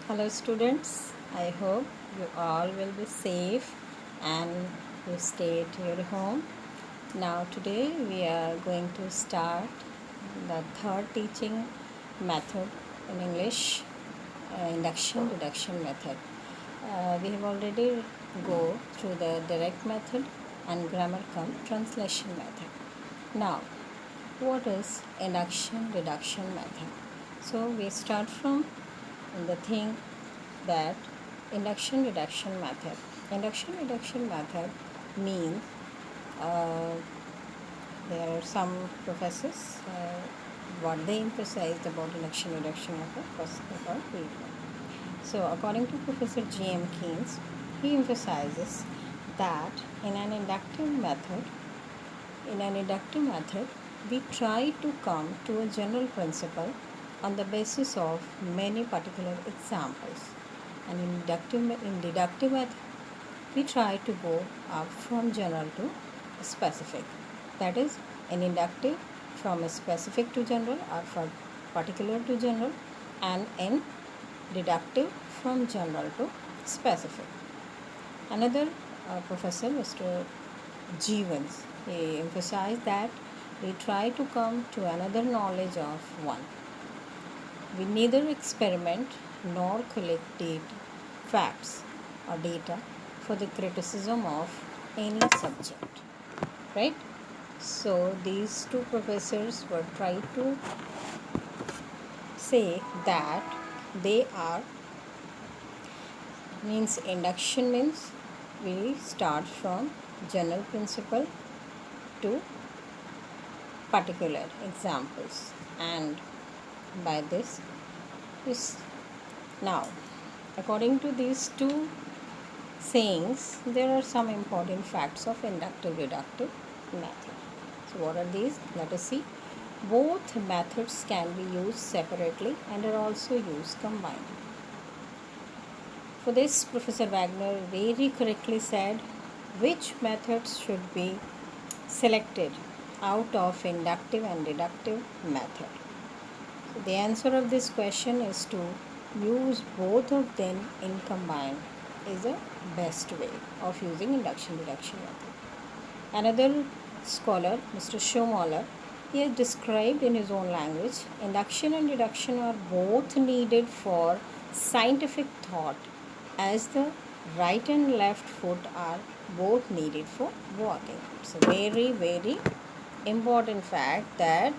Hello students, I hope you all will be safe and you stay at your home. Now today we are going to start the third teaching method in English, induction reduction method. We have already go through the direct method and grammar come translation method. Now what is induction reduction method? So we start from the thing that induction reduction method means uh, there are some professors what they emphasized about induction reduction method. First of all, read one. So according to Professor J.M. Keynes, he emphasizes that in an inductive method, we try to come to a general principle on the basis of many particular examples. And in deductive method, we try to go up from general to specific. That is, in inductive, from specific to general or from particular to general, and in deductive, from general to specific. Another professor, Mr. Jeevans, he emphasized that we try to come to another knowledge of one. We neither experiment nor collect facts or data for the criticism of any subject. Right? So these two professors were trying to say that they are means induction means we start from general principle to particular examples, and by this is now according to these two sayings there are some important facts of inductive reductive method. So what are these? Let us see. Both methods can be used separately and are also used combined. For this, Professor Wagner very correctly said which methods should be selected out of inductive and deductive method. So the answer of this question is to use both of them in combined is the best way of using induction reduction method. Another scholar, Mr. Schomoller, he has described in his own language induction and deduction are both needed for scientific thought as the right and left foot are both needed for walking. It's a very, very important fact that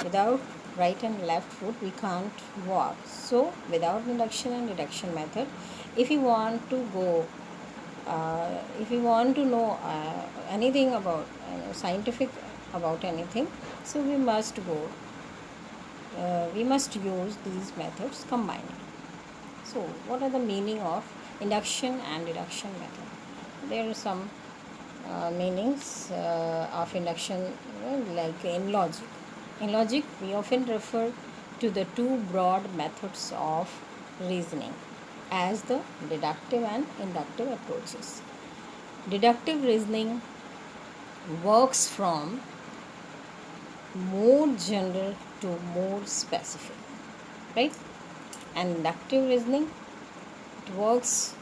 without right and left foot we can't walk. So without induction and deduction method, if you want to go if you want to know anything about scientific about anything, so we must use these methods combined. So what are the meaning of induction and deduction method? There are some meanings of induction, like in logic. In logic, we often refer to the two broad methods of reasoning as the deductive and inductive approaches. Deductive reasoning works from more general to more specific, right? And inductive reasoning, it works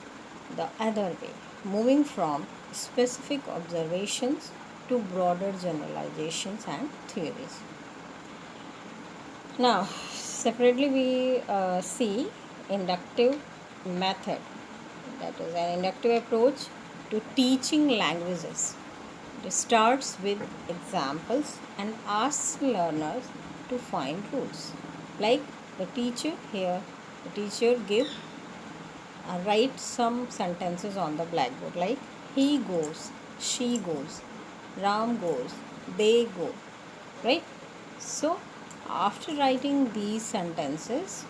the other way, moving from specific observations to broader generalizations and theories. Now, separately we see inductive method, that is an inductive approach to teaching languages. It starts with examples and asks learners to find rules. Like the teacher here, the teacher write some sentences on the blackboard like he goes, she goes, Ram goes, they go, right? So after writing these sentences,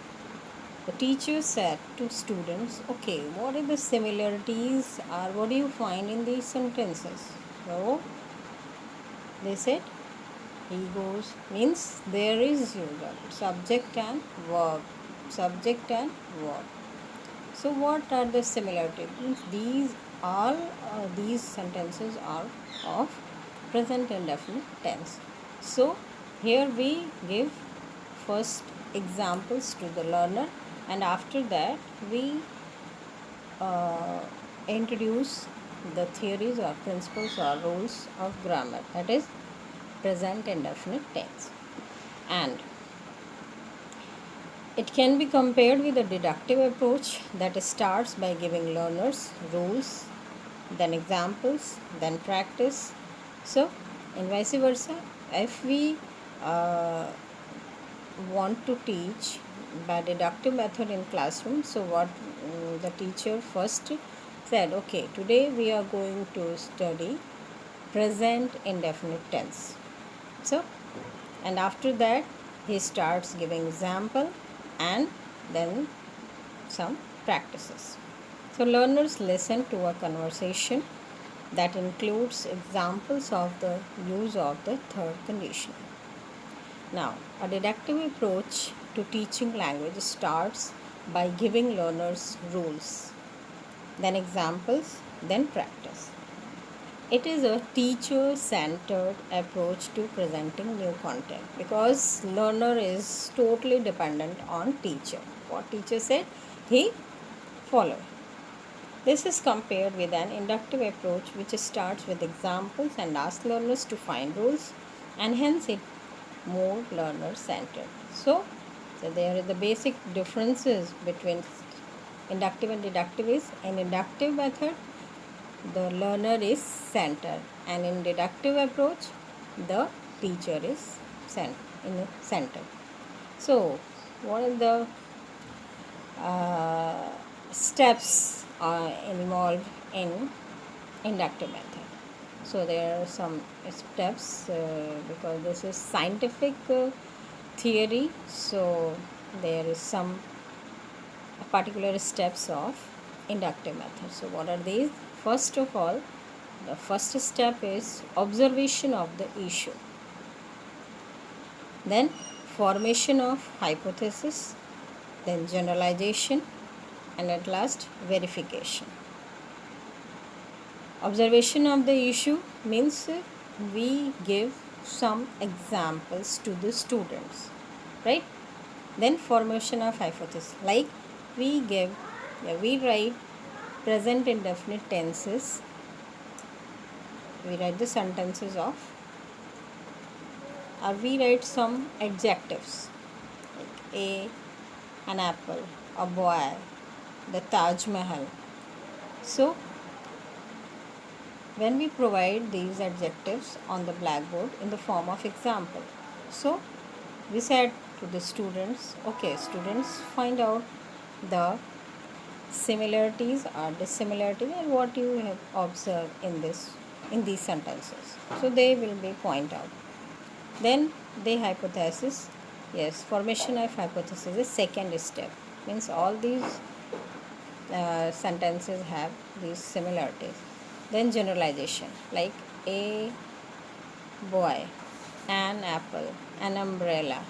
the teacher said to students, okay, what are the similarities or what do you find in these sentences? So they said, he goes means there is usual subject and verb. Subject and verb. So what are the similarities? These all these sentences are of present indefinite tense. So here we give first examples to the learner and after that we uh, introduce the theories or principles or rules of grammar, that is present indefinite tense. And it can be compared with a deductive approach that starts by giving learners rules, then examples, then practice. So, and vice versa, if we uh, want to teach by deductive method in classroom, so what the teacher first said, okay, today we are going to study present indefinite tense. So, and after that he starts giving example and then some practices. So learners listen to a conversation that includes examples of the use of the third condition. Now, a deductive approach to teaching language starts by giving learners rules, then examples, then practice. It is a teacher centered approach to presenting new content because learner is totally dependent on teacher. What teacher said, he follow. This is compared with an inductive approach which starts with examples and asks learners to find rules, and hence it more learner centered. So there are the basic differences between inductive and deductive is in inductive method the learner is centered, and in deductive approach the teacher is in the center. So what are the steps involved in inductive method? So there are some steps because this is scientific theory, so there is some particular steps of inductive method. So what are these? First of all, the first step is observation of the issue, then formation of hypothesis, then generalization, and at last verification. Observation of the issue means we give some examples to the students, right? Then formation of hypothesis, like we write present indefinite tenses, we write the sentences of, or we write some adjectives like an apple, a boy, the Taj Mahal. So when we provide these adjectives on the blackboard in the form of example, so we said to the students, okay, students, find out the similarities or dissimilarities and what you have observed in these sentences. So they will be point out. Then they hypothesis. Yes, formation of hypothesis is second step. Means all these sentences have these similarities. Then generalization, like a boy, an apple, an umbrella,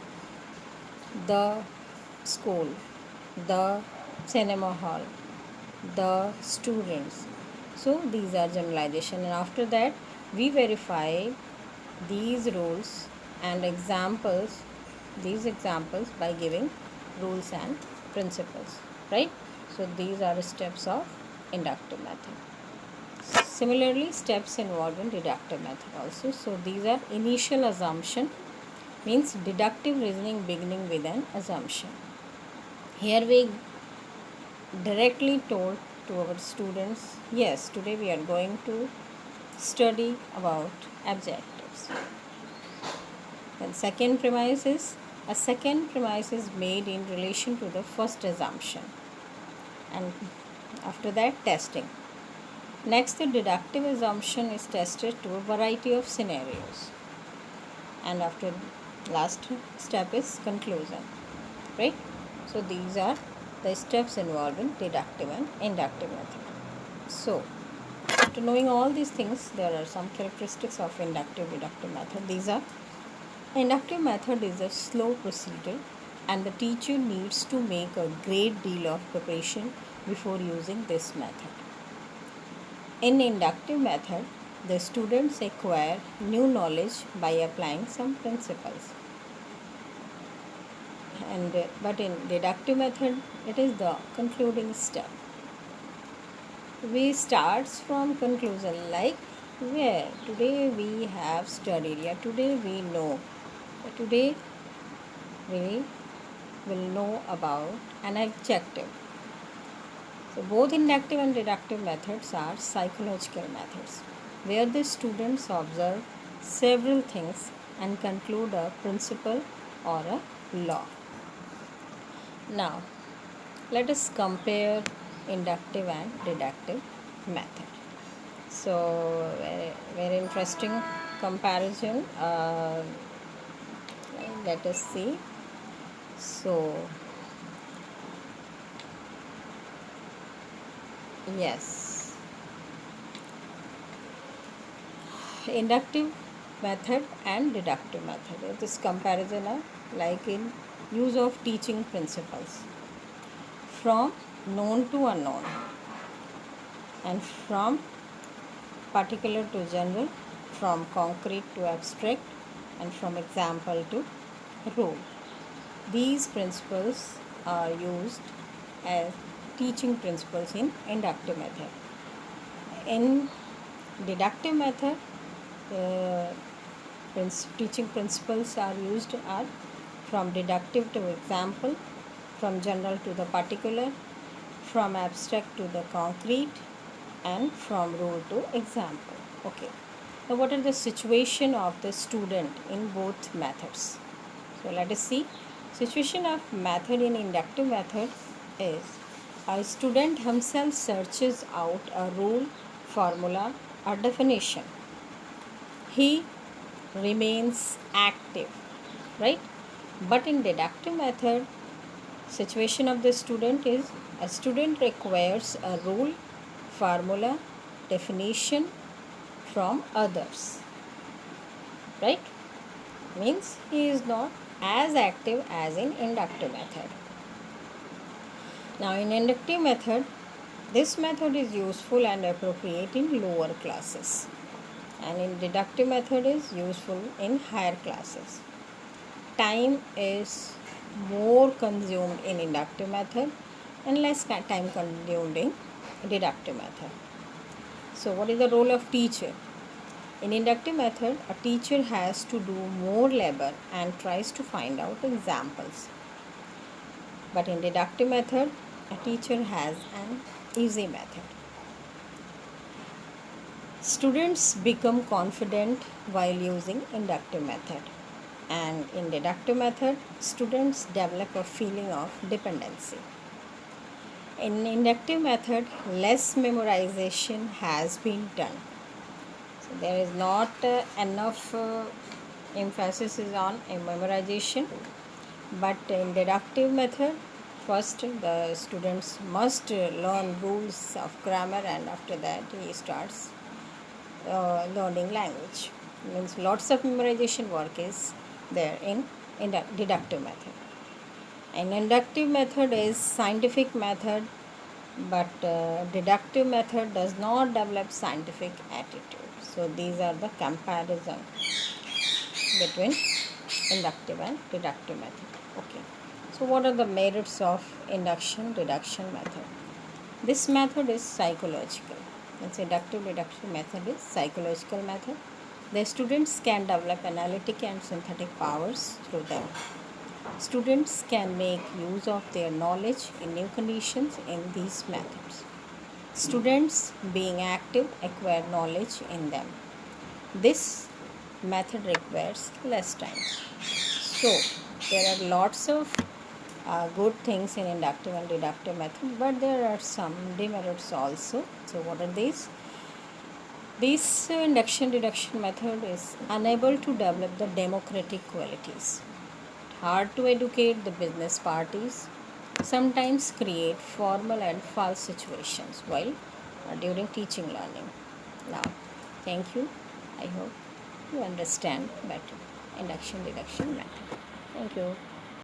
the school, the cinema hall, the students. So these are generalization, and after that we verify these rules and examples, these examples by giving rules and principles, right? So these are the steps of inductive method. Similarly, steps involved in deductive method also. So these are initial assumption, means deductive reasoning beginning with an assumption. Here we directly told to our students, yes, today we are going to study about adjectives. Then second premise is, a second premise is made in relation to the first assumption, and after that testing. Next, the deductive assumption is tested to a variety of scenarios, and after last step is conclusion, right? So these are the steps involved in deductive and inductive method. So after knowing all these things, there are some characteristics of inductive deductive method. These are, inductive method is a slow procedure and the teacher needs to make a great deal of preparation before using this method. In inductive method, the students acquire new knowledge by applying some principles. but in deductive method, it is the concluding step. We starts from conclusion, like where today we have studied, yeah, today we know, today we will know about an adjective. So both inductive and deductive methods are psychological methods where the students observe several things and conclude a principle or a law. Now, let us compare inductive and deductive method. So, very interesting comparison. Let us see. So, yes, inductive method and deductive method. This comparison are like in use of teaching principles from known to unknown and from particular to general, from concrete to abstract, and from example to rule. These principles are used as teaching principles in inductive method. In deductive method, uh, teaching principles are used are from deductive to example, from general to the particular, from abstract to the concrete, and from rule to example. Okay. Now, what are the situation of the student in both methods? So, let us see. Situation of method in inductive method is a student himself searches out a rule, formula, or definition. He remains active, right? But in deductive method, situation of the student is a student requires a rule, formula, definition from others, right? Means he is not as active as in inductive method. Now in inductive method, this method is useful and appropriate in lower classes, and in deductive method is useful in higher classes. Time is more consumed in inductive method and less time consumed in deductive method. So what is the role of teacher? In inductive method, a teacher has to do more labor and tries to find out examples. But in deductive method, a teacher has an easy method. Students become confident while using inductive method. And in deductive method, students develop a feeling of dependency. In inductive method, less memorization has been done. So there is not enough emphasis is on a memorization, but in deductive method, first the students must learn rules of grammar, and after that he starts learning language. Means lots of memorization work is there in deductive method. An inductive method is scientific method, but deductive method does not develop scientific attitude. So these are the comparison between inductive and deductive method. Okay. So what are the merits of induction deduction method? This method is psychological. Means inductive deduction method is psychological method. The students can develop analytic and synthetic powers through them. Students can make use of their knowledge in new conditions in these methods. Students, being active, acquire knowledge in them. This method requires less time. So, there are lots of good things in inductive and deductive method, but there are some demerits also. So, what are these? This induction deduction method is unable to develop the democratic qualities, hard to educate the business parties, sometimes create formal and false situations while during teaching learning. Now, thank you. I hope you understand better induction deduction method. Thank you.